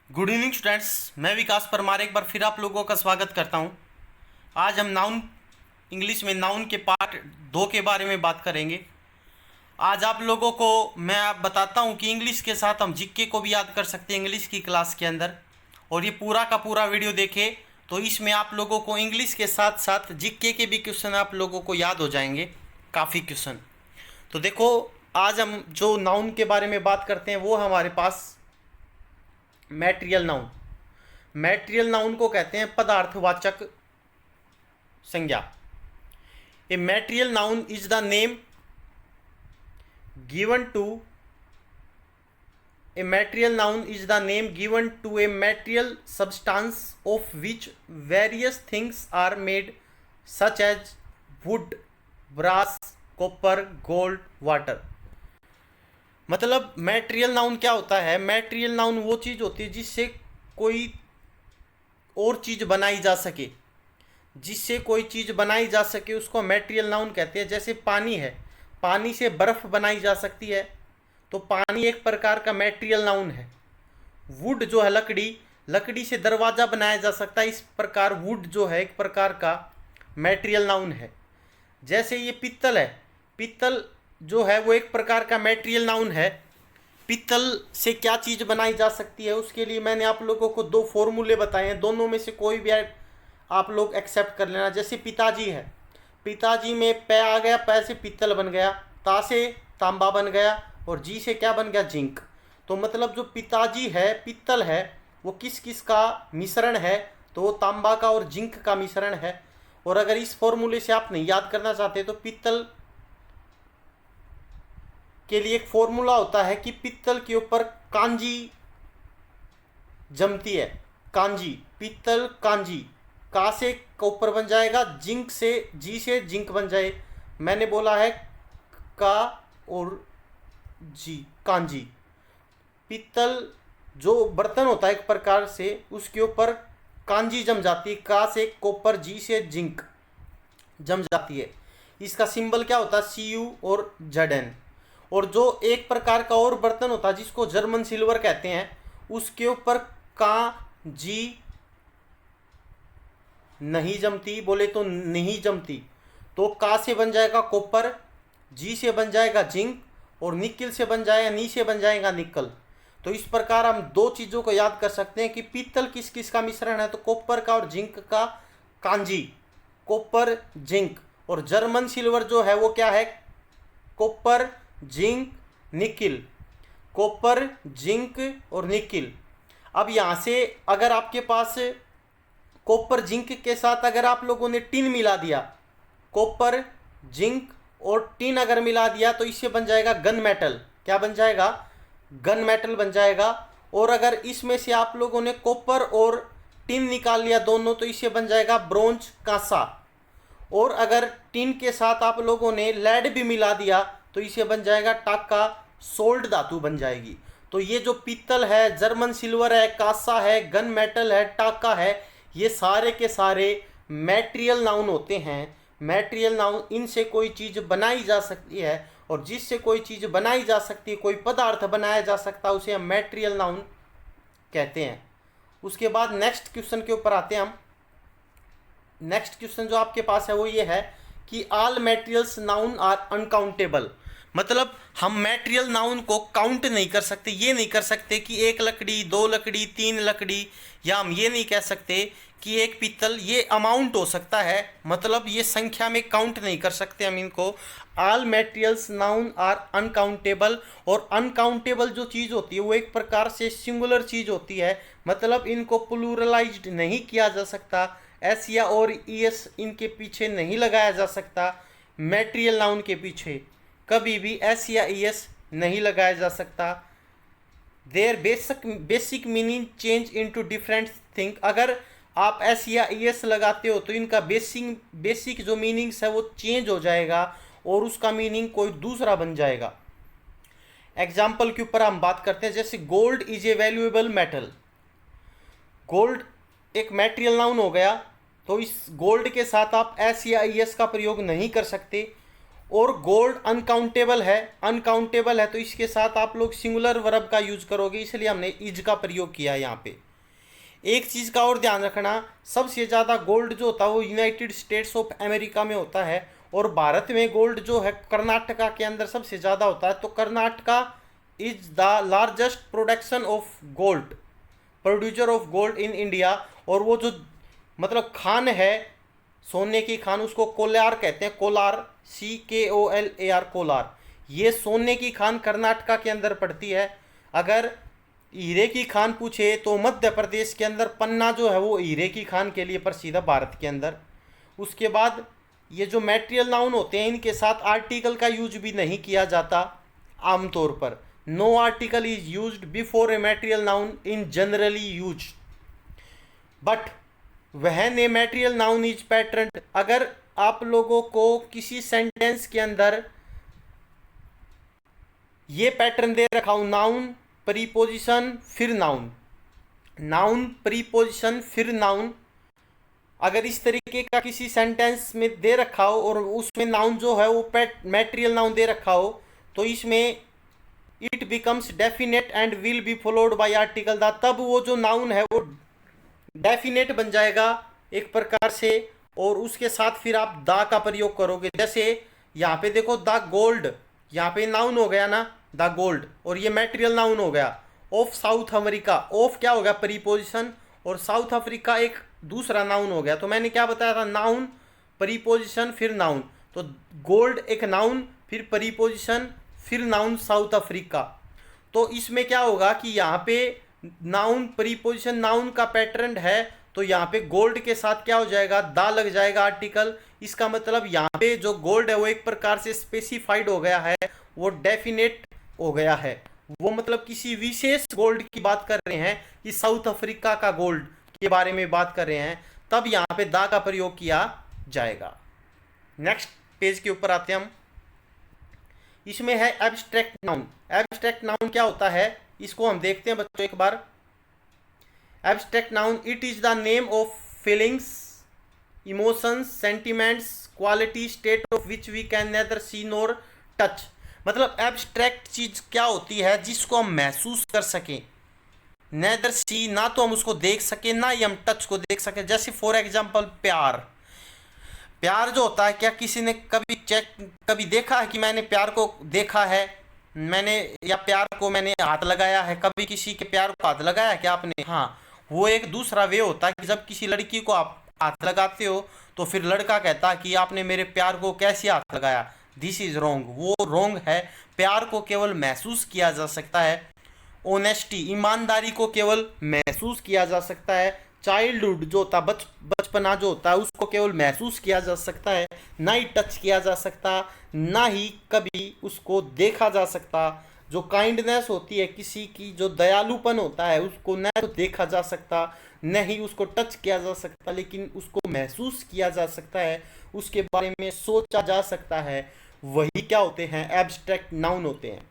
Good evening students, मैं विकास परमार एक बार फिर आप लोगों का स्वागत करता हूं। आज हम नाउन इंग्लिश में नाउन के पार्ट 2 के बारे में बात करेंगे। आज आप लोगों को मैं बताता हूं कि इंग्लिश के साथ हम जीके को भी याद कर सकते हैं इंग्लिश की क्लास के अंदर। और ये पूरा का पूरा वीडियो देखें तो इसमें आप लोगों को इंग्लिश के साथ साथ जीके के भी क्वेश्चन आप लोगों को याद हो जाएंगे, काफ़ी क्वेश्चन। तो देखो, आज हम जो नाउन के बारे में बात करते हैं वो हमारे पास मैटेरियल नाउन। मैटेरियल नाउन को कहते हैं पदार्थवाचक संज्ञा। A material noun is the name given to a material noun is the name given to a material substance of which various things are made such as wood, brass, copper, gold, water. मतलब material noun क्या होता है? Material noun वो चीज़ होती है जिससे कोई और चीज़ बनाई जा सके, जिससे कोई चीज़ बनाई जा सके उसको मैटेरियल नाउन कहते हैं। जैसे पानी है, पानी से बर्फ़ बनाई जा सकती है, तो पानी एक प्रकार का मैटेरियल नाउन है। वुड जो है लकड़ी, लकड़ी से दरवाज़ा बनाया जा सकता है, इस प्रकार वुड जो है एक प्रकार का मैटेरियल नाउन है। जैसे ये पित्तल है, पित्तल जो है वो एक प्रकार का मैटेरियल नाउन है। पित्तल से क्या चीज़ बनाई जा सकती है, उसके लिए मैंने आप लोगों को 2 फॉर्मूले बताए हैं, दोनों में से कोई भी आप लोग एक्सेप्ट कर लेना। जैसे पिताजी है, पिताजी में पै आ गया, पै से पित्तल बन गया, ता से तांबा बन गया, और जी से क्या बन गया? जिंक। तो मतलब जो पिताजी है, पित्तल है, वो किस किस का मिश्रण है? तो वो तांबा का और जिंक का मिश्रण है। और अगर इस फॉर्मूले से आप नहीं याद करना चाहते तो पित्तल के लिए एक फॉर्मूला होता है कि पित्तल के ऊपर कांजी जमती है। कांजी, पित्तल कांजी, का से ऊपर बन जाएगा, जिंक से जी से जिंक बन जाए। मैंने बोला है का और जी, कांजी। पित्तल जो बर्तन होता है एक प्रकार से, उसके ऊपर कांजी जम जाती है, का से कॉपर, जी से जिंक जम जाती है। इसका सिंबल क्या होता है? Cu और Zn। और जो एक प्रकार का और बर्तन होता है जिसको जर्मन सिल्वर कहते हैं, उसके ऊपर का जी नहीं जमती, बोले तो नहीं जमती, तो का से बन जाएगा कॉपर, जी से बन जाएगा जिंक, और निकल से बन जाएगा, नी से बन जाएगा निकल। तो इस प्रकार हम 2 चीज़ों को याद कर सकते हैं कि पित्तल किस किस का मिश्रण है, तो कॉपर का और जिंक का, कांजी, कॉपर, जिंक। और जर्मन सिल्वर जो है वो क्या है? Copper, zinc, nickel, copper, zinc और निकिल। अब यहाँ से अगर आपके पास कॉपर जिंक के साथ अगर आप लोगों ने टिन मिला दिया, कॉपर जिंक और टिन अगर मिला दिया, तो इससे बन जाएगा गन मेटल। क्या बन जाएगा? गन मेटल बन जाएगा। और अगर इसमें से आप लोगों ने कॉपर और टिन निकाल लिया दोनों, तो इससे बन जाएगा ब्रोंज, कांसा। और अगर टिन के साथ आप लोगों ने लेड भी मिला दिया, तो इसे बन जाएगा टाका, सोल्ड धातु बन जाएगी। तो ये जो पित्तल है, जर्मन सिल्वर है, कांसा है, गन मेटल है, टाका है, ये सारे के सारे मैटेरियल नाउन होते हैं। मैटेरियल नाउन, इनसे कोई चीज़ बनाई जा सकती है, और जिससे कोई चीज़ बनाई जा सकती है, कोई पदार्थ बनाया जा सकता है, उसे हम मैटेरियल नाउन कहते हैं। उसके बाद नेक्स्ट क्वेश्चन के ऊपर आते हैं हम। नेक्स्ट क्वेश्चन जो आपके पास है वो ये है कि all materials noun are uncountable. मतलब हम मैटेरियल नाउन को काउंट नहीं कर सकते, ये नहीं कर सकते कि 1 लकड़ी, 2 लकड़ी, 3 लकड़ी, या हम ये नहीं कह सकते कि एक पित्तल, ये अमाउंट हो सकता है, मतलब ये संख्या में काउंट नहीं कर सकते हम इनको। All materials noun are uncountable. और अनकाउंटेबल जो चीज़ होती है वो एक प्रकार से सिंगुलर चीज़ होती है, मतलब इनको प्लूरलाइज्ड नहीं किया जा सकता। एस या और ईएस इनके पीछे नहीं लगाया जा सकता। मैटेरियल नाउन के पीछे कभी भी एस या ईएस नहीं लगाया जा सकता। Their basic meaning change into different thing. अगर आप एस या ईएस लगाते हो तो इनका बेसिक जो मीनिंग्स है वो चेंज हो जाएगा, और उसका मीनिंग कोई दूसरा बन जाएगा। एग्जाम्पल के ऊपर हम बात करते हैं। जैसे gold is a valuable metal. Gold एक मैटेरियल नाउन हो गया, तो इस गोल्ड के साथ आप एस या ईएस का प्रयोग नहीं कर सकते। और गोल्ड अनकाउंटेबल है, अनकाउंटेबल है, तो इसके साथ आप लोग सिंगुलर वर्ब का यूज करोगे, इसलिए हमने इज का प्रयोग किया है यहाँ पे। एक चीज़ का और ध्यान रखना, सबसे ज़्यादा गोल्ड जो होता है वो यूनाइटेड स्टेट्स ऑफ अमेरिका में होता है, और भारत में गोल्ड जो है कर्नाटका के अंदर सबसे ज़्यादा होता है। तो Karnataka is the largest production of gold, producer of gold in India. और वो जो मतलब खान है सोने की खान, उसको कोलार कहते हैं, कोलार, CKOLAR, कोलार। ये सोने की खान कर्नाटका के अंदर पड़ती है। अगर हीरे की खान पूछे तो मध्य प्रदेश के अंदर पन्ना जो है वो हीरे की खान के लिए प्रसिद्ध है भारत के अंदर। उसके बाद ये जो मैटेरियल नाउन होते हैं इनके साथ आर्टिकल का यूज भी नहीं किया जाता आमतौर पर। No article is used before a material noun in generally use, but when a material noun is patterned. अगर आप लोगों को किसी सेंटेंस के अंदर ये पैटर्न दे रखा हूं, नाउन प्रीपोजिशन फिर नाउन, नाउन प्रीपोजिशन फिर नाउन, अगर इस तरीके का किसी सेंटेंस में दे रखा हो और उसमें नाउन जो है वो मैटेरियल नाउन दे रखा हो, तो इसमें it becomes definite and will be followed by article the. तब वो जो नाउन है वो डेफिनेट बन जाएगा एक प्रकार से, और उसके साथ फिर आप द का प्रयोग करोगे। जैसे यहाँ पे देखो द गोल्ड, यहाँ पे नाउन हो गया ना द गोल्ड, और ये मैटेरियल नाउन हो गया। ऑफ साउथ अमेरिका, ऑफ क्या हो गया प्रीपोजिशन, और साउथ अफ्रीका एक दूसरा नाउन हो गया। तो मैंने क्या बताया था, नाउन प्रीपोजिशन फिर नाउन। तो गोल्ड एक नाउन, फिर प्रीपोजिशन, फिर नाउन साउथ अफ्रीका। तो इसमें क्या होगा कि यहाँ पे नाउन प्रीपोजिशन नाउन का पैटर्न है, तो यहाँ पे गोल्ड के साथ क्या हो जाएगा, दा लग जाएगा आर्टिकल। इसका मतलब यहाँ पे जो गोल्ड है वो एक प्रकार से स्पेसिफाइड हो गया है, वो डेफिनेट हो गया है। वो मतलब किसी विशेष गोल्ड की बात कर रहे हैं कि साउथ अफ्रीका का गोल्ड के बारे में बात कर रहे हैं, तब यहाँ पे दा का प्रयोग किया जाएगा। नेक्स्ट पेज के ऊपर आते हैं हम। इसमें है एब्स्ट्रैक्ट नाउन। एब्स्ट्रैक्ट नाउन क्या होता है इसको हम देखते हैं बच्चों एक बार। Abstract noun, it is the name of feelings, emotions, sentiments, quality, state of which we can neither see nor touch. मतलब एब्स्ट्रैक्ट चीज क्या होती है जिसको हम महसूस कर सकें, नेदर सी, ना तो हम उसको देख सके ना ही हम टच को देख सके। जैसे फॉर एग्जांपल प्यार, प्यार जो होता है, क्या किसी ने कभी देखा है कि मैंने प्यार को देखा है, मैंने या प्यार को मैंने हाथ लगाया है, कभी किसी के प्यार को हाथ लगाया है क्या आपने? हाँ, वो एक दूसरा वे होता है कि जब किसी लड़की को आप हाथ लगाते हो तो फिर लड़का कहता है कि आपने मेरे प्यार को कैसे हाथ लगाया, दिस इज रॉन्ग, वो रॉन्ग है। प्यार को केवल महसूस किया जा सकता है। ऑनेस्टी, ईमानदारी को केवल महसूस किया जा सकता है। चाइल्डहुड जो होता है, बचपना जो होता है, उसको केवल महसूस किया जा सकता है, ना ही टच किया जा सकता, ना ही कभी उसको देखा जा सकता। जो काइंडनेस होती है किसी की, जो दयालुपन होता है, उसको न तो देखा जा सकता न ही उसको टच किया जा सकता, लेकिन उसको महसूस किया जा सकता है, उसके बारे में सोचा जा सकता है। वही क्या होते हैं, एब्स्ट्रैक्ट नाउन होते हैं।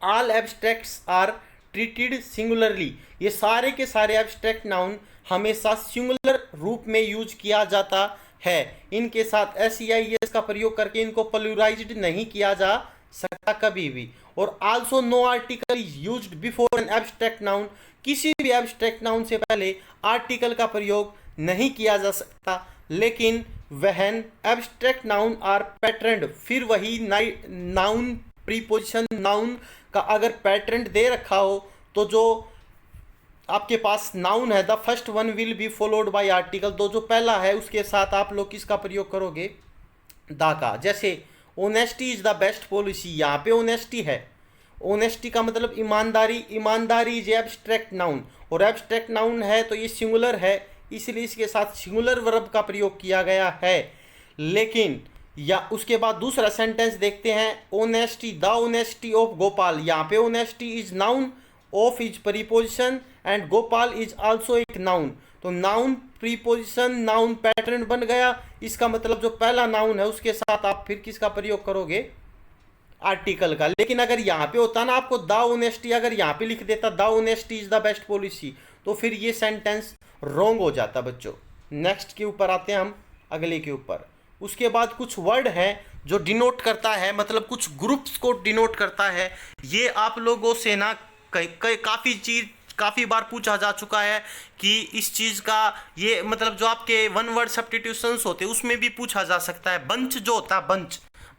All abstracts are treated singularly, ये सारे के सारे एब्स्ट्रैक्ट नाउन हमेशा सिंगुलर रूप में यूज किया जाता है। इनके साथ SEIS का प्रयोग करके इनको प्लूराइज्ड नहीं किया जा सकता कभी भी। और also no article is used before an abstract noun, किसी भी एब्स्ट्रैक्ट नाउन से पहले आर्टिकल का प्रयोग नहीं किया जा सकता। लेकिन व्हेन एब्स्ट्रैक्ट नाउन आर पैटर्न्ड, फिर वही नाउन प्रीपोजिशन नाउन का अगर पैटर्न दे रखा हो, तो जो आपके पास नाउन है, the first one will be followed by article, तो जो पहला है उसके साथ आप लोग किसका प्रयोग करोगे, दा का। जैसे honesty is the best policy, यहाँ पे ऑनेस्टी है, ऑनेस्टी का मतलब ईमानदारी, ईमानदारी इज एब्स्ट्रैक्ट नाउन, और एब्स्ट्रैक्ट नाउन है तो ये सिंगुलर है, इसलिए इसके साथ सिंगुलर वर्ब का प्रयोग किया गया है। लेकिन या उसके बाद दूसरा सेंटेंस देखते हैं, honesty, the honesty of Gopal, यहाँ पे honesty is noun, of is preposition and Gopal is also एक नाउन। तो नाउन प्रीपोजिशन नाउन पैटर्न बन गया। इसका मतलब जो पहला नाउन है उसके साथ आप फिर किसका प्रयोग करोगे, आर्टिकल का। लेकिन अगर यहाँ पे होता ना आपको द ऑनेस्टी, अगर यहाँ पे लिख देता the honesty is the best policy, तो फिर ये सेंटेंस रॉन्ग हो जाता बच्चों। नेक्स्ट के ऊपर आते हैं हम, अगले के ऊपर। उसके बाद कुछ वर्ड हैं जो डिनोट करता है, मतलब कुछ ग्रुप्स को डिनोट करता है। ये आप लोगों से ना काफ़ी बार पूछा जा चुका है कि इस चीज़ का ये मतलब जो आपके वन वर्ड सब्स्टिट्यूशंस होते हैं उसमें भी पूछा जा सकता है। बंच जो होता है,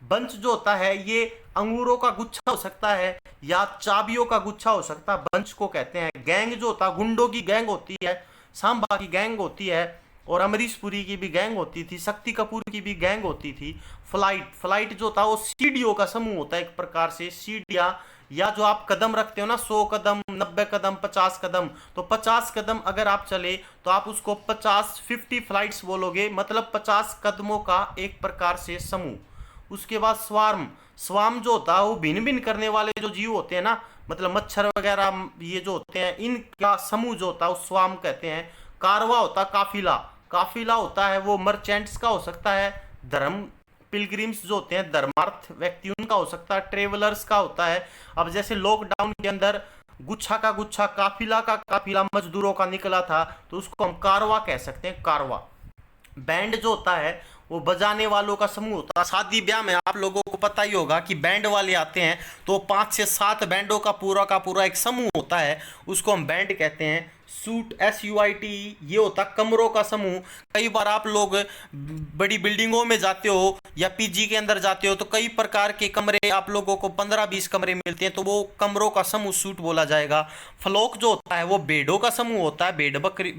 बंच जो होता है ये अंगूरों का गुच्छा हो सकता है या चाबियों का गुच्छा हो सकता है, बंच को कहते हैं। गैंग जो होता है, गुंडों की गैंग होती है, सांबा की गैंग होती है, और अमरीश पुरी की भी गैंग होती थी, शक्ति कपूर की भी गैंग होती थी। फ्लाइट जो था वो सीढ़ियों का समूह होता है, एक प्रकार से सीढ़ियाँ, या जो आप कदम रखते हो ना, 100 कदम, 90 कदम, 50 कदम, तो 50 कदम अगर आप चले तो आप उसको 50 फ्लाइट्स बोलोगे, मतलब 50 कदमों का एक प्रकार से समूह। उसके बाद स्वार्म जो होता है वो भिन्न भिन्न करने वाले जो जीव होते हैं ना, मतलब मच्छर वगैरह ये जो होते हैं, इनका समूह जो होता है वो स्वार्म कहते हैं। कारवा होता है काफिला होता है वो मर्चेंट्स का हो सकता है। धर्म पिलग्रिम्स जो होते हैं, धर्मार्थ व्यक्ति, उनका हो सकता है। ट्रेवलर्स का होता है। अब जैसे लॉकडाउन के अंदर गुच्छा का गुच्छा, काफिला का काफिला मजदूरों का निकला था, तो उसको हम कारवा कह सकते हैं, कारवा। बैंड जो होता है वो बजाने वालों का समूह होता है। शादी ब्याह में आप लोगों को पता ही होगा कि बैंड वाले आते हैं, तो 5 से 7 बैंडों का पूरा एक समूह होता है, उसको हम बैंड कहते हैं। सूट SUIT ये होता कमरों का समूह। कई बार आप लोग बड़ी बिल्डिंगों में जाते हो या PG के अंदर जाते हो, तो कई प्रकार के कमरे आप लोगों को 15-20 कमरे मिलते हैं, तो वो कमरों का समूह सूट बोला जाएगा। फ्लोक जो होता है वो बेडों का समूह होता है,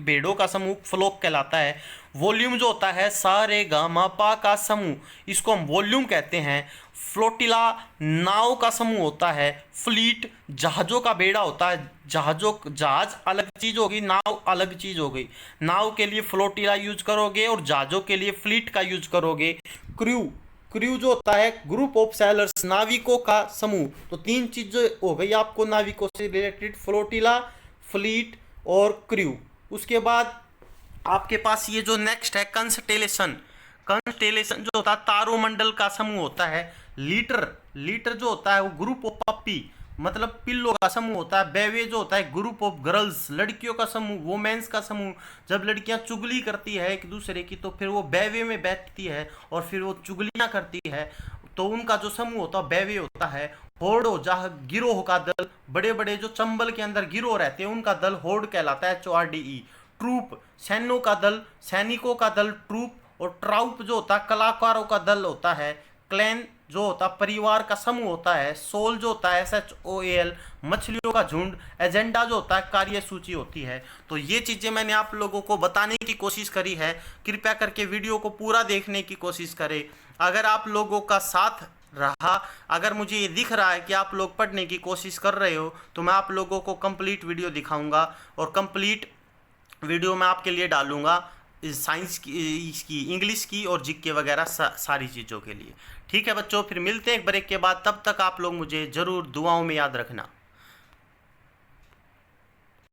बेडों का समूह फ्लोक कहलाता है। वॉल्यूम जो होता है सारे गा मा पा का समूह, इसको हम वॉल्यूम कहते हैं। फ्लोटिला नाव का समूह होता है। फ्लीट जहाज़ों का बेड़ा होता है। जहाज अलग चीज़ होगी, नाव अलग चीज़ हो गई। नाव के लिए फ्लोटिला यूज करोगे और जहाज़ों के लिए फ्लीट का यूज करोगे। क्रू जो होता है ग्रुप ऑफ सैलर्स, नाविकों का समूह। तो 3 चीज़ें हो गई आपको नाविकों से रिलेटेड, फ्लोटिला, फ्लीट और क्रू। उसके बाद आपके पास ये जो नेक्स्ट है कंस्टेलेशन जो होता है तारोमंडल का समूह होता है। लीटर जो होता है वो ग्रुप ऑफ पप्पी, मतलब पिल्लों का समूह होता है। बेवे जो होता है ग्रुप ऑफ गर्ल्स, लड़कियों का समूह, वोमेन्स का समूह। जब लड़कियां चुगली करती है एक दूसरे की, तो फिर वो बेवे में बैठती है और फिर वो चुगलियां करती है, तो उनका जो समूह होता है बेवे होता है। होड़ हो जहाँ गिरोह का दल, बड़े बड़े जो चंबल के अंदर गिरोह रहते हैं उनका दल होड़ कहलाता है, HORDE। ट्रूप सैनिकों का दल ट्रूप। और ट्राउप जो होता है कलाकारों का दल होता है। क्लैन जो होता है परिवार का समूह होता है। सोल जो होता है SHOAL मछलियों का झुंड। एजेंडा जो होता है कार्य सूची होती है। तो ये चीज़ें मैंने आप लोगों को बताने की कोशिश करी है। कृपया करके वीडियो को पूरा देखने की कोशिश करें। अगर आप लोगों का साथ रहा, अगर मुझे ये दिख रहा है कि आप लोग पढ़ने की कोशिश कर रहे हो, तो मैं आप लोगों को कंप्लीट वीडियो दिखाऊंगा और कंप्लीट वीडियो मैं आपके लिए डालूंगा साइंस की, इसकी, इंग्लिश की और GK वगैरह सारी चीज़ों के लिए। ठीक है बच्चों, फिर मिलते हैं एक ब्रेक के बाद। तब तक आप लोग मुझे ज़रूर दुआओं में याद रखना।